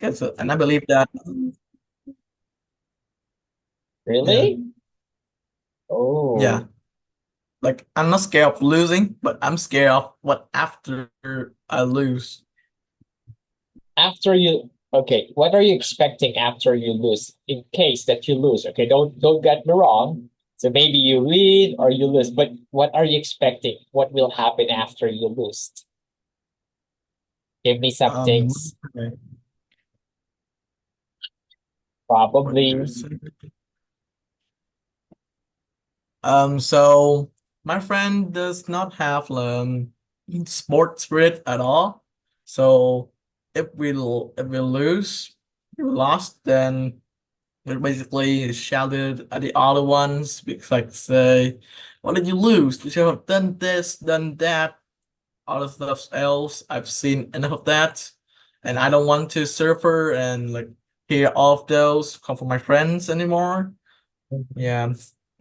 And I believe that, yeah, Really? yeah. Oh, Like I'm not scared of losing, but I'm scared of what after I lose. after you, okay, what are you expecting after you lose? In case that you lose, okay, don't get me wrong. So maybe you win or you lose, but what are you expecting? What will happen after you lose? Give me some Um, things. okay. What did you Probably. say? So my friend does not have sports spirit at all. So if we lose, we lost, then we basically shouted at the other ones because like say, "Why did you lose? You should have done this, done that, other stuff else." I've seen enough of that, and I don't want to suffer and like hear all of those come from my friends anymore. Mhm. Yeah.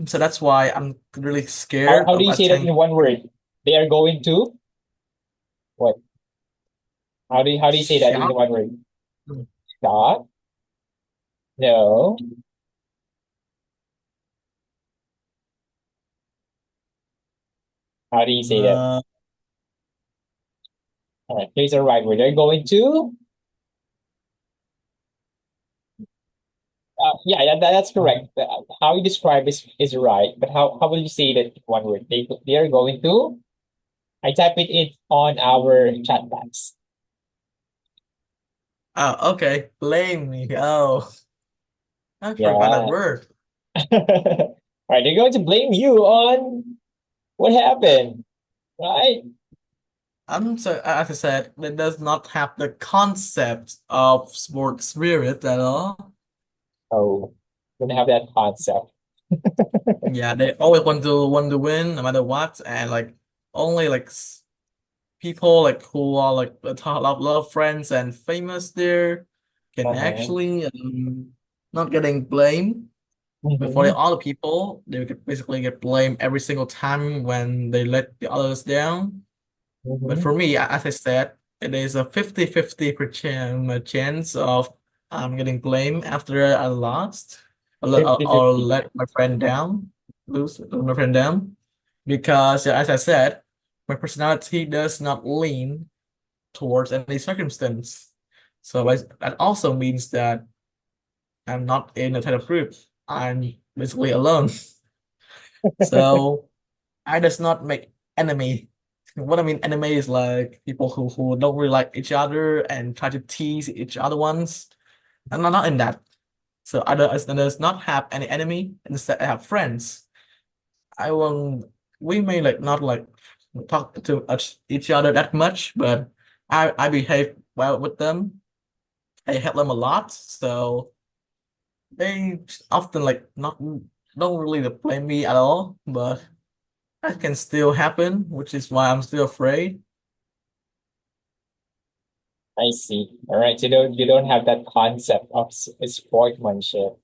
So that's why I'm really How, scared how do of you say that attending. in one word? They are going to what? How do you say that in Shout. one word? Stop. No. How do you say that? Uh, All right, here's the right word. They're going to. Yeah, that's correct. How you describe is right, but how will you say that in one word? They are going to. I type it on our chat box. oh, okay. Blame me. Oh, I forgot that Yeah. word. All right, they're going to blame you on what happened, right? I'm so as I said, it does not have the concept of sport spirit at all. Oh, don't have that concept. Yeah, they always want to win no matter what, and like only like people like who are like a lot of friends and famous there can Uh-huh. actually not getting blamed. But for the Mm-hmm. other people, they could basically get blamed every single time when they let the others down. But Mm-hmm. for me, as I said, it is a 50-50% chance of getting blamed after I lost or 50-50. let my friend down, lose my friend down. Because yeah, as I said, my personality does not lean towards any circumstance. So that also means that I'm not in a type of group. I'm basically alone. So I does not make enemy. What I mean enemy is like people who don't really like each other and try to tease each other ones. And I'm not in that. So I does not have any enemy. Instead, I have friends. I will we may like not like talk to each other that much, but I behave well with them. I help them a lot. So they often like not don't really blame me at all, but that can still happen, which is why I'm still afraid. I see. All right, you don't have that concept of sportsmanship.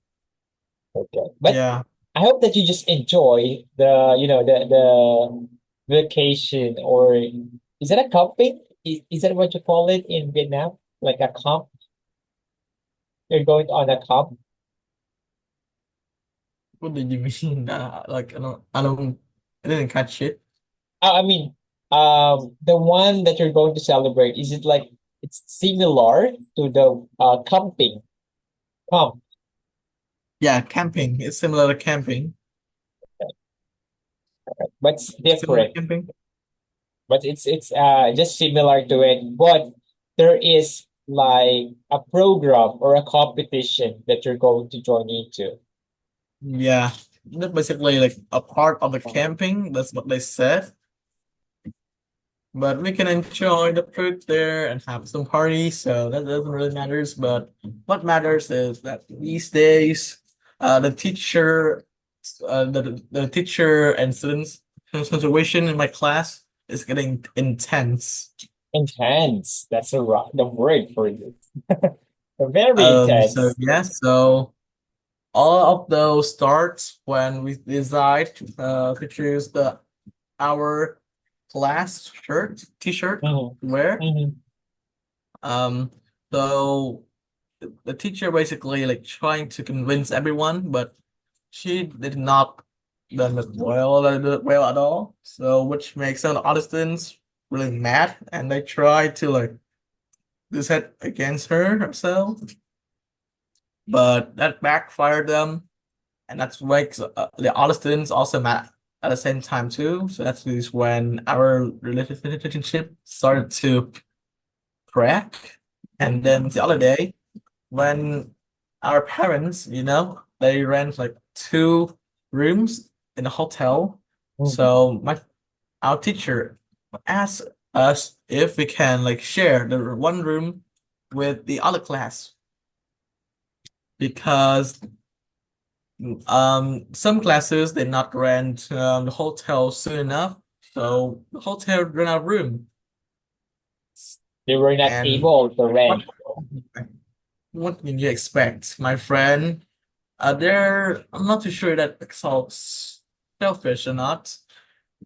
Okay, but Yeah. I hope that you just enjoy the vacation, or is that a camping? Is that what you call it in Vietnam? Like a camp? You're going on a camp? What did you mean? Like I didn't catch it. I mean, the one that you're going to celebrate, is it like it's similar to the camping camp, Yeah, camping. It's similar to camping. but it's It's similar to different. camping. But it's just similar to it. But there is like a program or a competition that you're going to join into. Yeah. That's basically like a part of the Uh-huh. camping. That's what they said. But we can enjoy the food there and have some parties, so that doesn't really matters. But what matters is that these days, the teacher, the teacher and students situation in my class is getting intense. Intense. That's the word for you. Very So intense. yeah, so all of those starts when we decide to choose the our class shirt, t-shirt Mhm. to wear. Mhm. Um, so the teacher basically like trying to convince everyone, but she did not done it well at all. So which makes some of the other students really mad, and they try to like decide against her herself, but that backfired them, and that's makes the other students also mad at the same time too. So that's is when our relationship started to crack. And then the other day, when our parents, they rent like two rooms in a hotel. Mhm. So my our teacher asked us if we can like share the one room with the other class because some classes did not rent the hotel soon enough, so the hotel ran out of room. They were not And able to what rent. what can you expect, my friend? I'm not too sure that it's all selfish or not,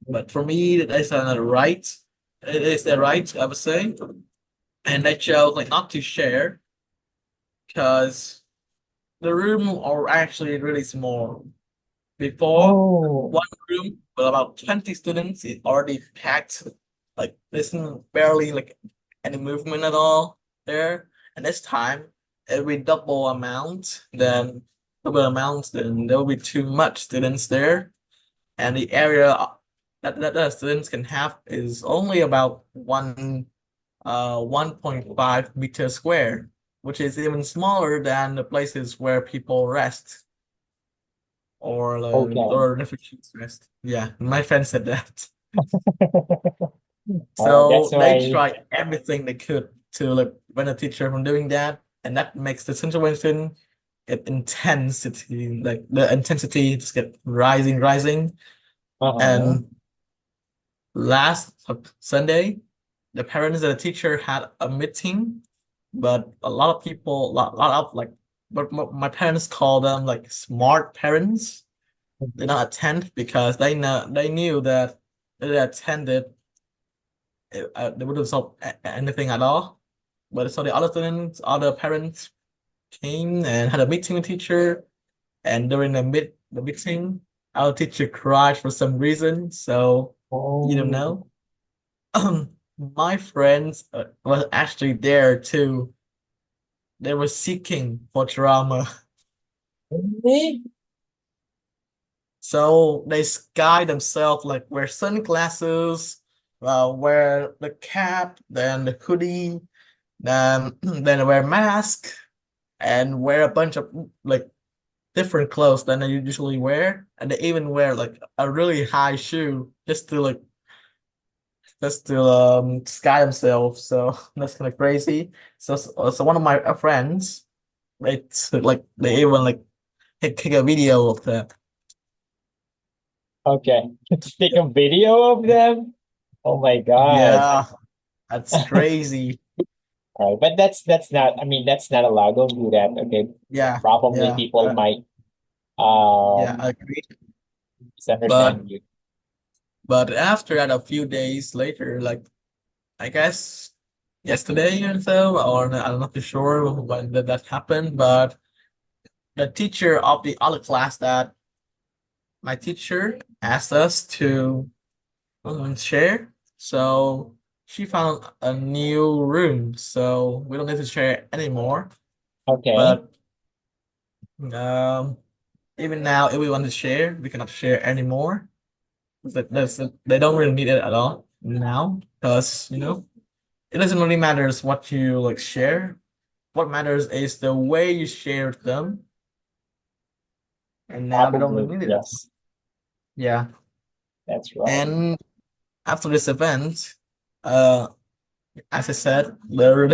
but for me, that is not right. It is the right, I would say, and I chose like not to share because the room are actually really small. Before, Oh, one room with about 20 students is already packed. Like there's barely like any movement at all there. And this time, it'll be double amount, then there will be too much students there. And the area that the students can have is only about 1.5 meter square, which is even smaller than the places where people rest okay. or refugees rest. Yeah, my friend said that. That's So they why. tried everything they could to like prevent a teacher from doing that, and that makes the situation intensity, like the intensity just get rising. Uh-huh. And last Sunday, the parents and the teacher had a meeting, but a lot of people, lot of like, but my parents call them like smart parents did not attend because they knew that if they attended, they wouldn't solve anything at all. But so the other students, other parents came and had a meeting with teacher, and during the meeting, our teacher cried for some reason. So you don't Oh, know. My friends was actually there too. They were seeking for drama. really? So they sky themselves like wear sunglasses, wear the cap, then the hoodie, then wear mask and wear a bunch of like different clothes than they usually wear, and they even wear like a really high shoe just to sky themselves. So that's kind of crazy. So one of my friends, they even like take a video of that. Okay. Take a video of them. Oh my God. Yeah, that's crazy. All right, but that's not. I mean, that's not allowed. Don't do that. Okay. Yeah, Probably yeah, people might I agree. But misunderstand you. but after that, a few days later, like I guess yesterday or so, or I'm not too sure when that happened, but the teacher of the other class that my teacher asked us to share, so she found a new room, so we don't need to share anymore. Okay. But um, even now, if we want to share, we cannot share anymore. They don't really need it at all now, because it doesn't really matters what you like share. What matters is the way you share them, and now they don't Probably really need it. yes. Yeah. That's right. And after this event, uh, as I said, the